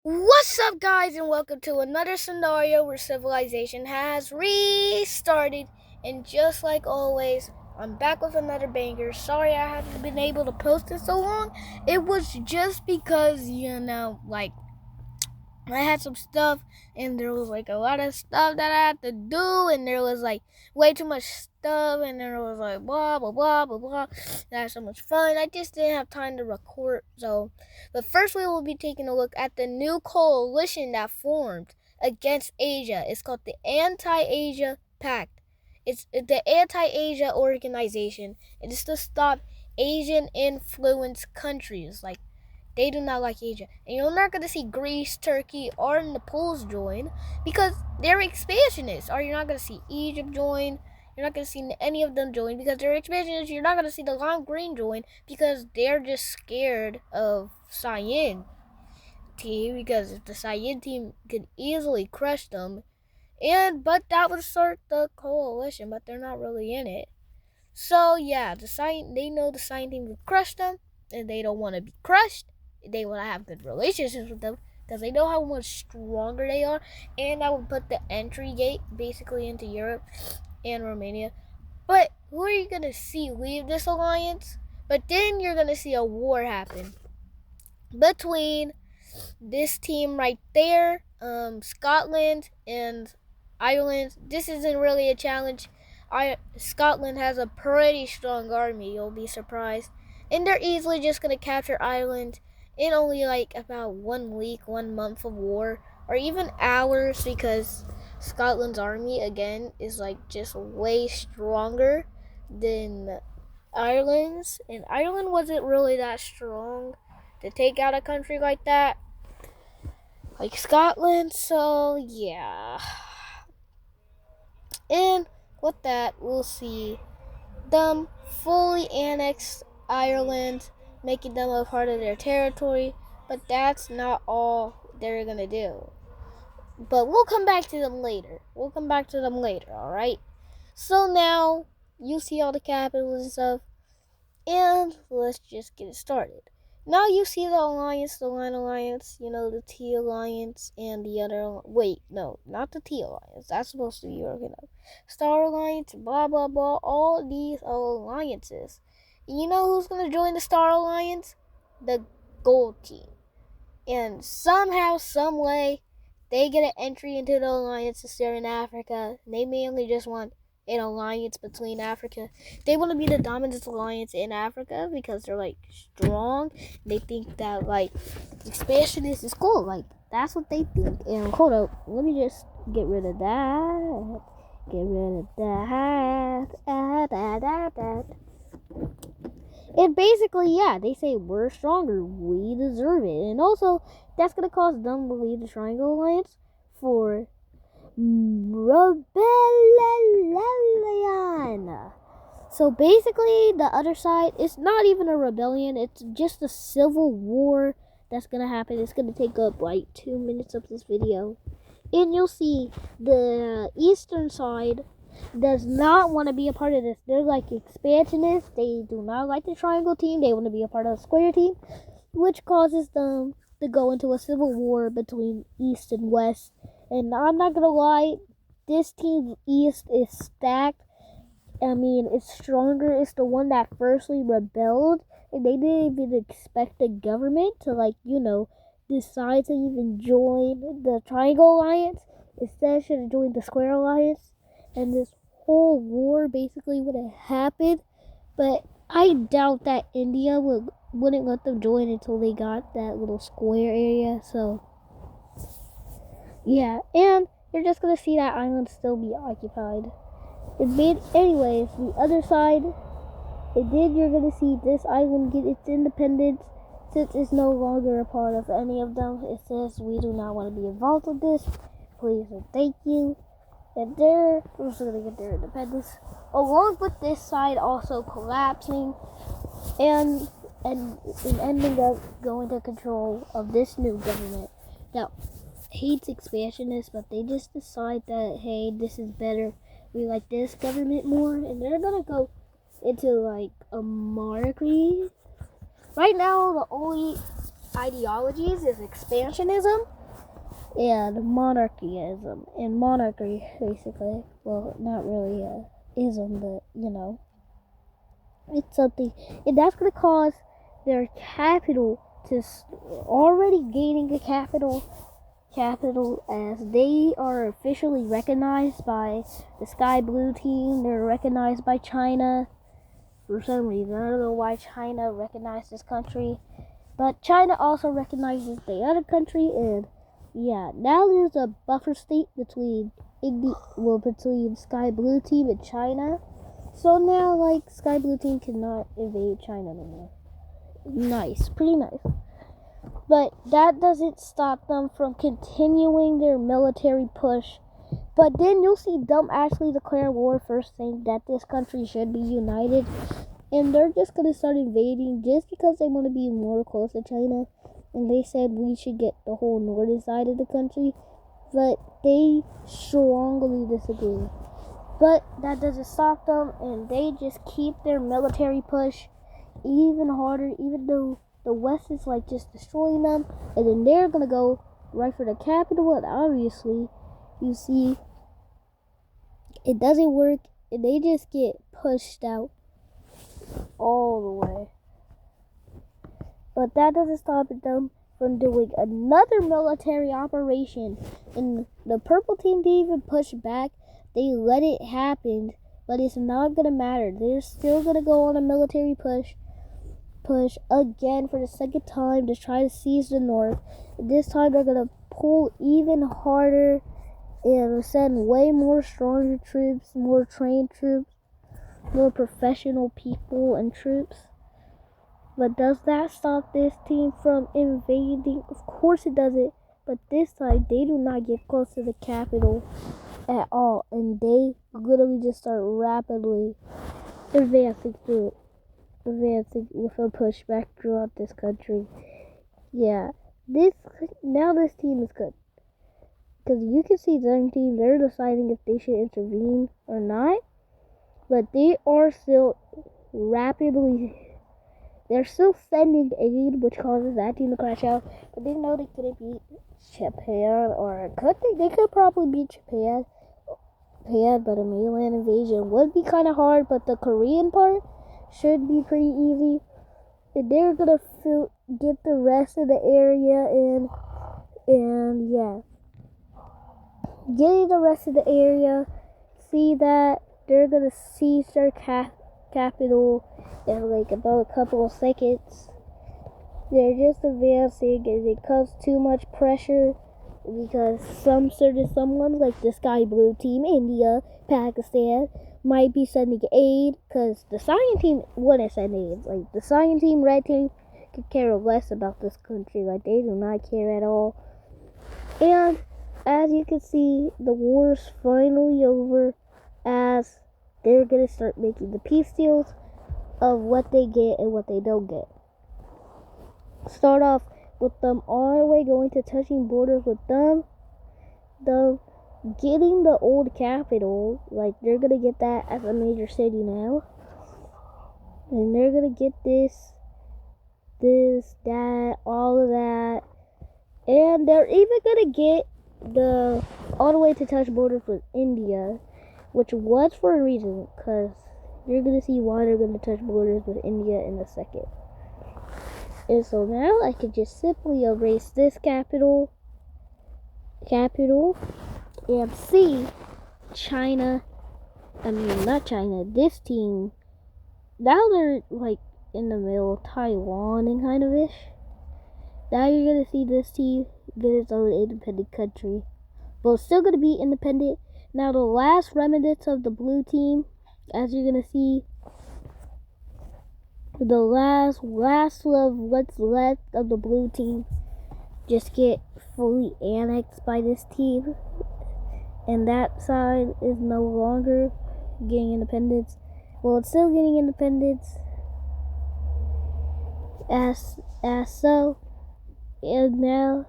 What's up, guys, and welcome to another scenario where civilization has restarted. And just like always, I'm back with another banger. Sorry I haven't been able to post it so long. It was just because, I had some stuff, and there was a lot of stuff that I had to do, and there was way too much stuff, and there was blah blah blah blah blah. I had so much fun. I just didn't have time to record. But first we will be taking a look at the new coalition that formed against Asia. It's called the Anti-Asia Pact. It's the Anti-Asia Organization. It is to stop Asian influenced countries they do not like Asia. And you're not going to see Greece, Turkey, or Nepal join because they're expansionists. Or you're not going to see Egypt join. You're not going to see any of them join because they're expansionists. You're not going to see the Lime Green join because they're just scared of Cyan team because if the Cyan team could easily crush them. But that would start the coalition, but they're not really in it. So yeah, they know the Cyan team could crush them, and they don't want to be crushed. They want to have good relationships with them because they know how much stronger they are, and that would put the entry gate basically into Europe and Romania. But who are you gonna see leave this alliance? But then you're gonna see a war happen between this team right there, Scotland and Ireland. This isn't really a challenge. Scotland has a pretty strong army, you'll be surprised. And they're easily just going to capture Ireland in only about 1 week, 1 month of war, or even hours because Scotland's army, again, is just way stronger than Ireland's. And Ireland wasn't really that strong to take out a country like that, like Scotland, so yeah. And with that, we'll see them fully annex Ireland, making them a part of their territory, but that's not all they're gonna do. But we'll come back to them later. Alright? So now, you see all the capitals and stuff, and let's just get it started. Now you see the alliance, the Line Alliance, the T Alliance, and the other. Wait, no, not the T Alliance. That's supposed to be organized. Star Alliance, blah blah blah. All these alliances. You know who's gonna join the Star Alliance? The Gold Team. And somehow, some way, they get an entry into the alliance to start in Africa. They mainly just want an alliance between Africa. They want to be the dominant alliance in Africa because they're strong. They think that expansionist is cool. That's what they think. And hold up, let me just get rid of that. And basically, yeah, they say we're stronger. We deserve it. And also, that's gonna cause them to leave the Triangle Alliance for rebellion. So basically, the other side, it's not even a rebellion. It's just a civil war that's gonna happen. It's gonna take up 2 minutes of this video, and you'll see the eastern side does not want to be a part of this. They're expansionists. They do not like the Triangle team. They want to be a part of the Square team, which causes them to go into a civil war between East and West. And I'm not gonna lie, this team East is stacked. I mean, it's stronger. It's the one that firstly rebelled, and they didn't even expect the government to decide to even join the Triangle Alliance. Instead, should have joined the Square Alliance, and this whole war basically would have happened. But I doubt that India wouldn't let them join until they got that little square area. So yeah, and you're just gonna see that island still be occupied. Anyways, the other side, and then you're gonna see this island get its independence since it's no longer a part of any of them. It says we do not want to be involved with this. Please and thank you. And they're also gonna get their independence, along with this side also collapsing and ending up going to control of this new government that hates expansionists, but they just decide that, hey, this is better. We like this government more, and they're gonna go into a monarchy. Right now, the only ideologies is expansionism Yeah, the monarchyism and monarchy, basically. Well, not really a ism, but it's something, and that's gonna cause their capital to already gaining a capital as they are officially recognized by the Sky Blue team. They're recognized by China for some reason. I don't know why China recognized this country, but China also recognizes the other country, and yeah, now there's a buffer state between between Sky Blue team and China. So now, like, Sky Blue team cannot invade China anymore. Nice, pretty nice. But that doesn't stop them from continuing their military push. But then you'll see them actually declare war first, saying that this country should be united. And they're just going to start invading just because they want to be more close to China. And they said we should get the whole northern side of the country. But they strongly disagree. But that doesn't stop them, and they just keep their military push even harder, even though the West is like just destroying them. And then they're going to go right for the capital, and obviously, you see, it doesn't work, and they just get pushed out all the way. But that doesn't stop them from doing another military operation, and the purple team didn't even push back. They let it happen, but it's not going to matter. They're still going to go on a military push again for the second time to try to seize the north. And this time they're going to pull even harder and send way more stronger troops, more trained troops, more professional people and troops. But does that stop this team from invading? Of course it doesn't. But this time they do not get close to the capital at all, and they literally just start rapidly advancing with a pushback throughout this country. Yeah, this team is good, because you can see the team, they're deciding if they should intervene or not, but they are still they're still sending aid, which causes that team to crash out. But they know they couldn't beat Japan, or they could probably beat Japan, but a mainland invasion would be kind of hard. But the Korean part should be pretty easy. And they're gonna get the rest of the area in, and yeah, getting the rest of the area. See that they're gonna seize their capital in like about a couple of seconds. They're just advancing, and it causes too much pressure because someone like the Sky Blue team, India, Pakistan, might be sending aid, because the Cyan team wouldn't send aid. Like, the Cyan team, Red team, could care less about this country. Like, they do not care at all. And as you can see, the war is finally over, as they're going to start making the peace deals of what they get and what they don't get. Start off with them all the way going to touching borders with them getting the old capital. Like, they're gonna get that as a major city now, and they're gonna get this, that, all of that, and they're even gonna get all the way to touch borders with India, which was for a reason, because you're gonna see why they're gonna touch borders with India in a second. And so now I can just simply erase this capital, and see this team, now they're like in the middle of Taiwan and kind of ish. Now you're gonna see this team get its own independent country, but it's still gonna be independent. Now the last remnants of the blue team, as you're gonna see, the last of what's left of the blue team just get fully annexed by this team, and that side is no longer getting independence. Well, it's still getting independence as so, and now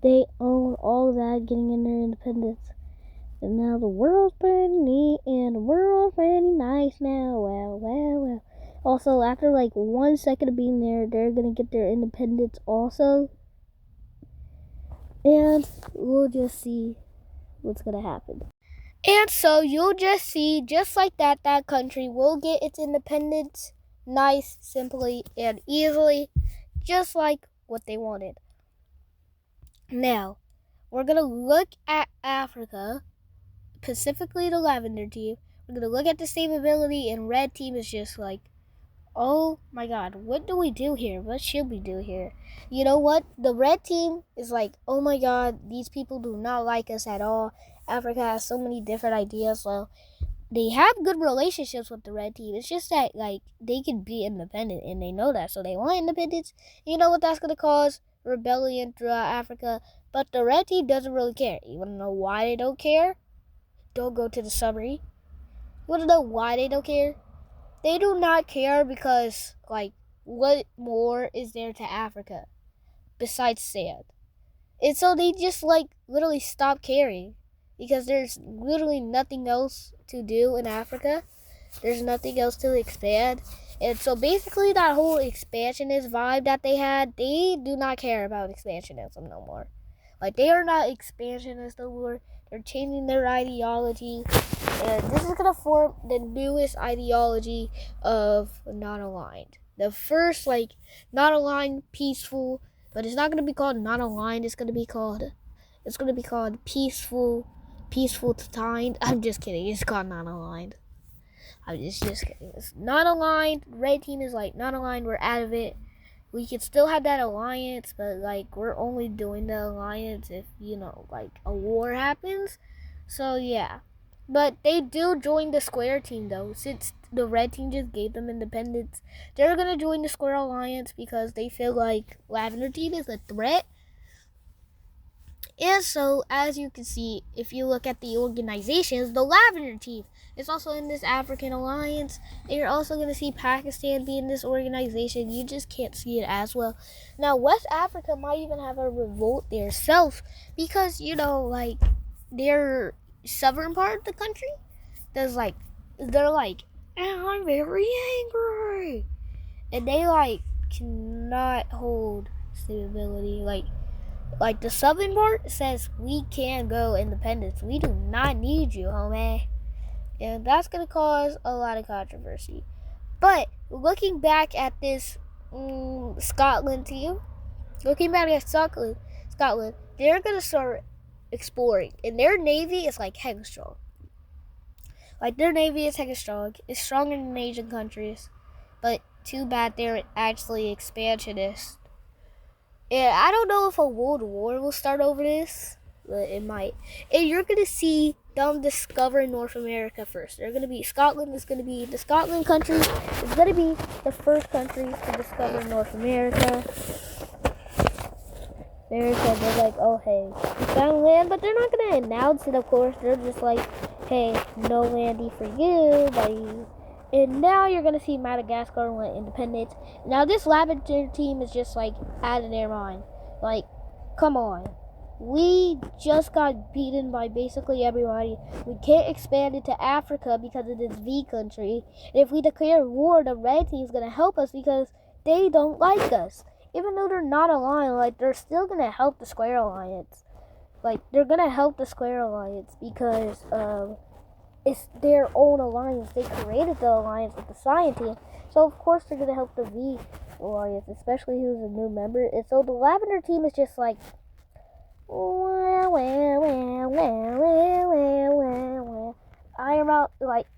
they own all of that, getting in their independence. And now the world's pretty neat, and the world's pretty nice now. Well. Also, after like 1 second of being there, they're gonna get their independence also. And we'll just see what's gonna happen. And so you'll just see, just like that country will get its independence nice, simply, and easily, just like what they wanted. Now, we're gonna look at Africa, specifically the Lavender team. We're gonna look at the stability, and Red team is just like, oh my god, what do we do here? What should we do here? You know what? The Red team is like, oh my god, these people do not like us at all. Africa has so many different ideas. Well, they have good relationships with the Red team. It's just that, like, they can be independent, and they know that, so they want independence. You know what that's going to cause? Rebellion throughout Africa. But the Red team doesn't really care. You want to know why they don't care? Don't go to the summary. You want to know why they don't care? They do not care because, like, what more is there to Africa besides sand? And so they just, like, literally stop caring because there's literally nothing else to do in Africa. There's nothing else to expand. And so basically that whole expansionist vibe that they had, they do not care about expansionism no more. Like, they are not expansionists no more. They're changing their ideology. And this is going to form the newest ideology of non-aligned. The first, like, non-aligned, peaceful, but it's not going to be called non-aligned. It's going to be called peaceful to timed. I'm just kidding. It's called non-aligned. I'm just kidding. It's non-aligned. Red team is like non-aligned. We're out of it. We could still have that alliance, but like we're only doing the alliance if, you know, like a war happens. So yeah. But they do join the square team though, since the red team just gave them independence. They're gonna join the square alliance because they feel like lavender team is a threat. And so, as you can see, if you look at the organizations, the Lavender team is also in this African alliance. And you're also going to see Pakistan be in this organization. You just can't see it as well. Now, West Africa might even have a revolt themselves because, you know, like, their southern part of the country, they're like, I'm very angry. And they, like, cannot hold stability. Like the southern part says we can go independence. We do not need you, homie. And that's going to cause a lot of controversy. But looking back at this Scotland team, Scotland, they're going to start exploring. And their navy is like hella strong. Like their navy is hella strong. It's stronger than Asian countries. But too bad they're actually expansionist. And I don't know if a world war will start over this, but it might. And you're going to see them discover North America first. They're going to be, Scotland is going to be, the Scotland country is going to be the first country to discover North America. They're like, oh, hey, we found land, but they're not going to announce it, of course. They're just like, hey, no landy for you, buddy. And now you're going to see Madagascar want independence. Now this Lavender team is just like out of their mind. Like, come on. We just got beaten by basically everybody. We can't expand into Africa because it is V country. And if we declare war, the red team is going to help us because they don't like us. Even though they're not aligned, like, they're still going to help the Square Alliance. Like, they're going to help the Square Alliance because, it's their own alliance. They created the alliance with the Cyan team. So, of course, they're going to help the V alliance, especially who's a new member. And so the Lavender team is just like, Iron Mouse, like,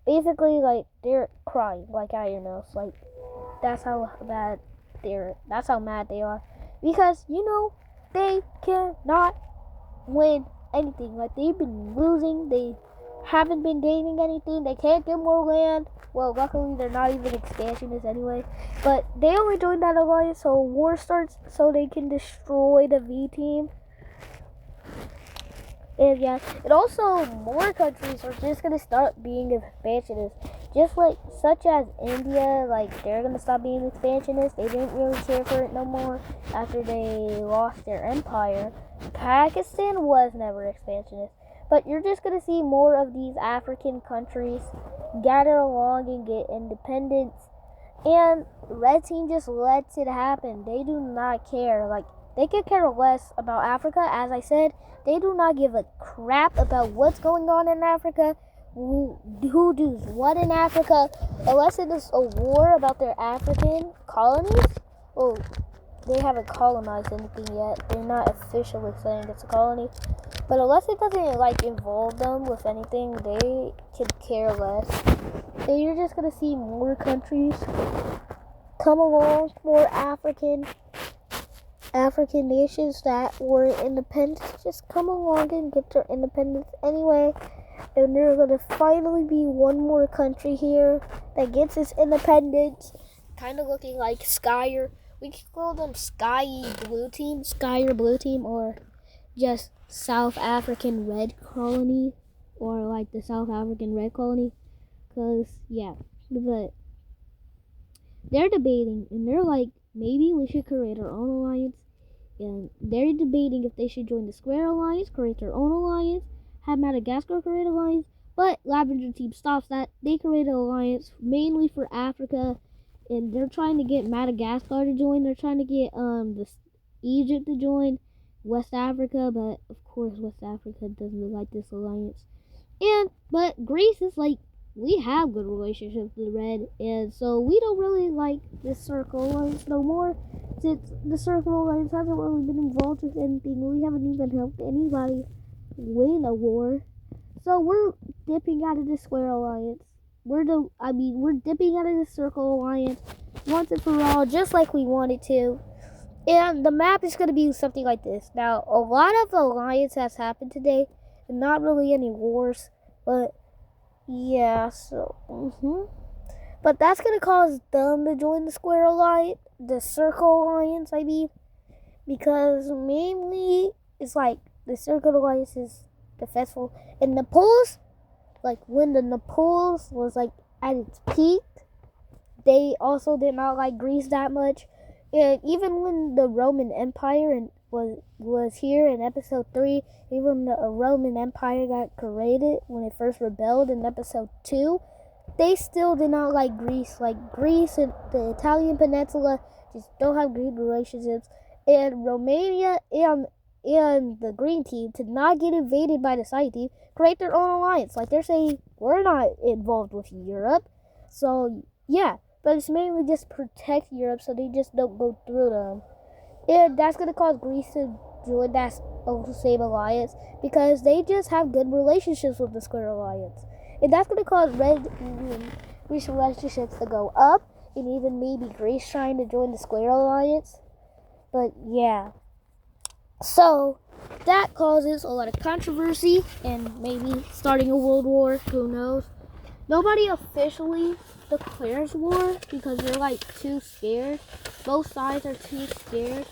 basically, like, they're crying like Iron Mouse. Like, that's how mad they are. Because, you know, they cannot win anything. Like, they've been losing. They haven't been gaining anything. They can't get more land. Well, luckily they're not even expansionists anyway. But they only joined that alliance so war starts so they can destroy the V team. And yeah, and also more countries are just gonna start being expansionists. Just like such as India, like they're gonna stop being expansionists. They didn't really care for it no more after they lost their empire. Pakistan was never expansionist. But you're just gonna see more of these African countries gather along and get independence. And Red Team just lets it happen. They do not care. Like, they could care less about Africa. As I said, they do not give a crap about what's going on in Africa, who does what in Africa, unless it is a war about their African colonies. Well, they haven't colonized anything yet. They're not officially saying it's a colony. But unless it doesn't like involve them with anything, they could care less. And you're just gonna see more countries come along, more African nations that were independent just come along and get their independence anyway. And there's gonna finally be one more country here that gets its independence, kind of looking like Skyer. We could call them Skyer Blue Team, or just South African Red Colony, or like the South African Red Colony. Cause yeah, but they're debating, and they're like, maybe we should create our own alliance. And they're debating if they should join the Square Alliance, create their own alliance, have Madagascar create an alliance. But Lavender Team stops that. They create an alliance mainly for Africa, and they're trying to get Madagascar to join. They're trying to get Egypt to join, West Africa, but of course West Africa doesn't like this alliance. But Greece is like, we have good relationships with Red, and so we don't really like this Circle Alliance no more. Since the Circle Alliance hasn't really been involved with anything, we haven't even helped anybody win a war. So we're dipping out of the Square Alliance. We're dipping out of the Circle Alliance once and for all, just like we wanted to. And the map is going to be something like this. Now, a lot of alliance has happened today, and not really any wars, but yeah, so, But that's going to cause them to join the Square Alliance, the Circle Alliance, because mainly it's like the Circle Alliance is the festival. And Naples, like when the Naples was like at its peak, they also did not like Greece that much. And even when the Roman Empire was here in episode 3, even the Roman Empire got created when it first rebelled in episode 2, they still did not like Greece. Like Greece and the Italian peninsula just don't have great relationships. And Romania and the Green Team, to not get invaded by the Side Team, create their own alliance. Like they're saying, we're not involved with Europe. So yeah, but it's mainly just protect Europe so they just don't go through them. And that's going to cause Greece to join that same alliance because they just have good relationships with the Square Alliance. And that's going to cause Greece relationships to go up, and even maybe Greece trying to join the Square Alliance. But yeah. So that causes a lot of controversy and maybe starting a world war. Who knows? Nobody officially declares war because they're like too scared. Both sides are too scared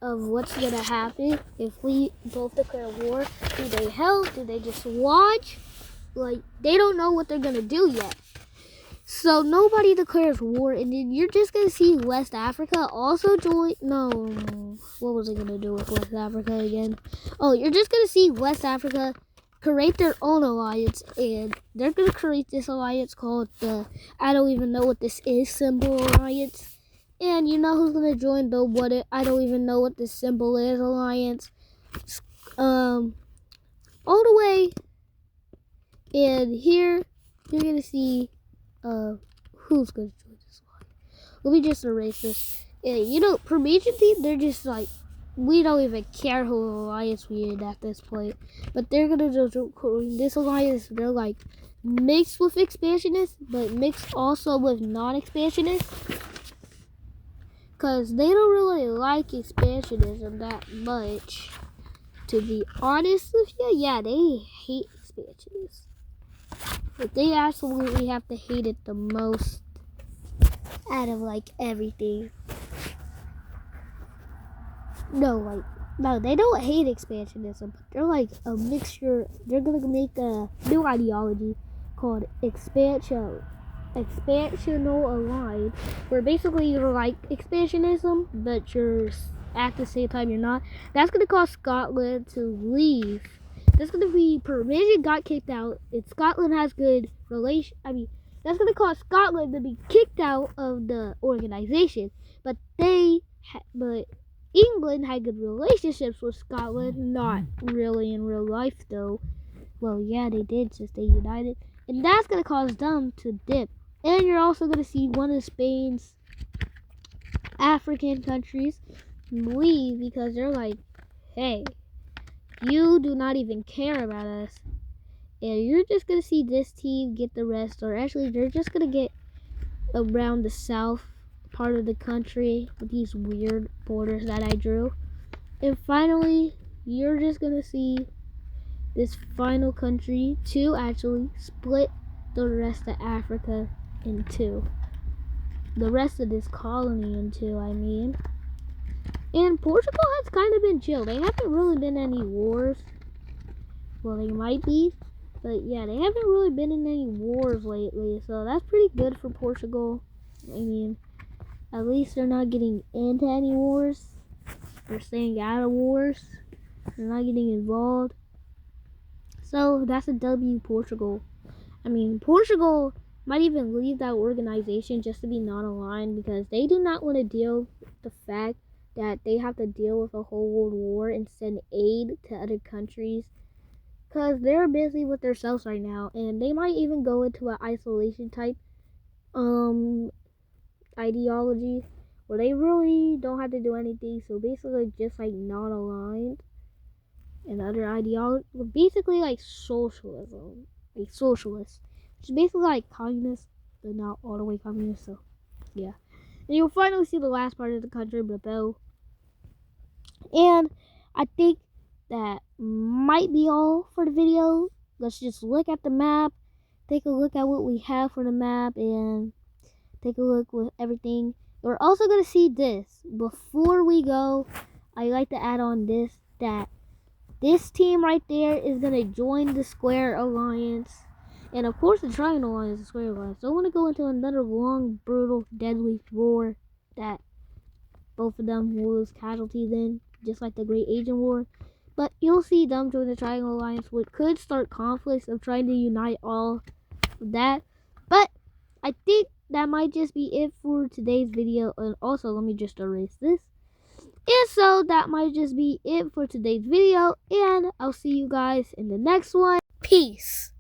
of what's gonna happen if we both declare war. Do they help? Do they just watch? Like, they don't know what they're gonna do yet. So nobody declares war, and then you're just gonna see West Africa also join. No, what was I gonna do with West Africa again? Oh, you're just gonna see West Africa create their own alliance, and they're gonna create this alliance called the I don't even know what this is symbol alliance. And you know who's gonna join the I don't even know what this symbol is alliance. All the way, and here you're gonna see who's gonna join this alliance. Let me just erase this. Yeah, Promethean Team, they're just like, we don't even care who alliance we in at this point. But they're gonna join this alliance. They're like mixed with expansionists, but mixed also with non-expansionists. Because they don't really like expansionism that much. To be honest with you, yeah, they hate expansionists. But they absolutely have to hate it the most out of like everything. No, they don't hate expansionism, but they're like a mixture. They're gonna make a new ideology called expansional aligned, where basically you're like expansionism, but you're at the same time you're not. That's gonna cause Scotland to leave. That's gonna be Permission got kicked out, and Scotland has good relation. That's gonna cause Scotland to be kicked out of the organization, but England had good relationships with Scotland, not really in real life though. Well, yeah, they did since they united. And that's going to cause them to dip. And you're also going to see one of Spain's African countries leave because they're like, hey, you do not even care about us. And you're just going to see this team get the rest. Or actually, they're just going to get around the south part of the country with these weird borders that I drew. And finally, you're just going to see this final country to actually split the rest of Africa in two. The rest of this colony in two, I mean. And Portugal has kind of been chill. They haven't really been any wars. Well, they might be. But yeah, they haven't really been in any wars lately. So that's pretty good for Portugal. I mean, at least they're not getting into any wars. They're staying out of wars. They're not getting involved. So that's a W, Portugal. I mean, Portugal might even leave that organization just to be non-aligned because they do not want to deal with the fact that they have to deal with a whole world war and send aid to other countries because they're busy with themselves right now, and they might even go into an isolation type ideology where they really don't have to do anything, so basically just like not aligned. And other ideology, basically like socialism, like socialist, which is basically like communist, but not all the way communist. So, yeah. And you'll finally see the last part of the country, Brazil. And I think that might be all for the video. Let's just look at the map, take a look at what we have for the map, and take a look with everything. We're also gonna see this before we go. I like to add on this that. This team right there is going to join the Square Alliance. And of course the Triangle Alliance is the Square Alliance. So I want to go into another long, brutal, deadly war that both of them will lose casualties in. Just like the Great Asian War. But you'll see them join the Triangle Alliance, which could start conflicts of trying to unite all of that. But I think that might just be it for today's video. And also, let me just erase this. And so that might just be it for today's video, and I'll see you guys in the next one. Peace.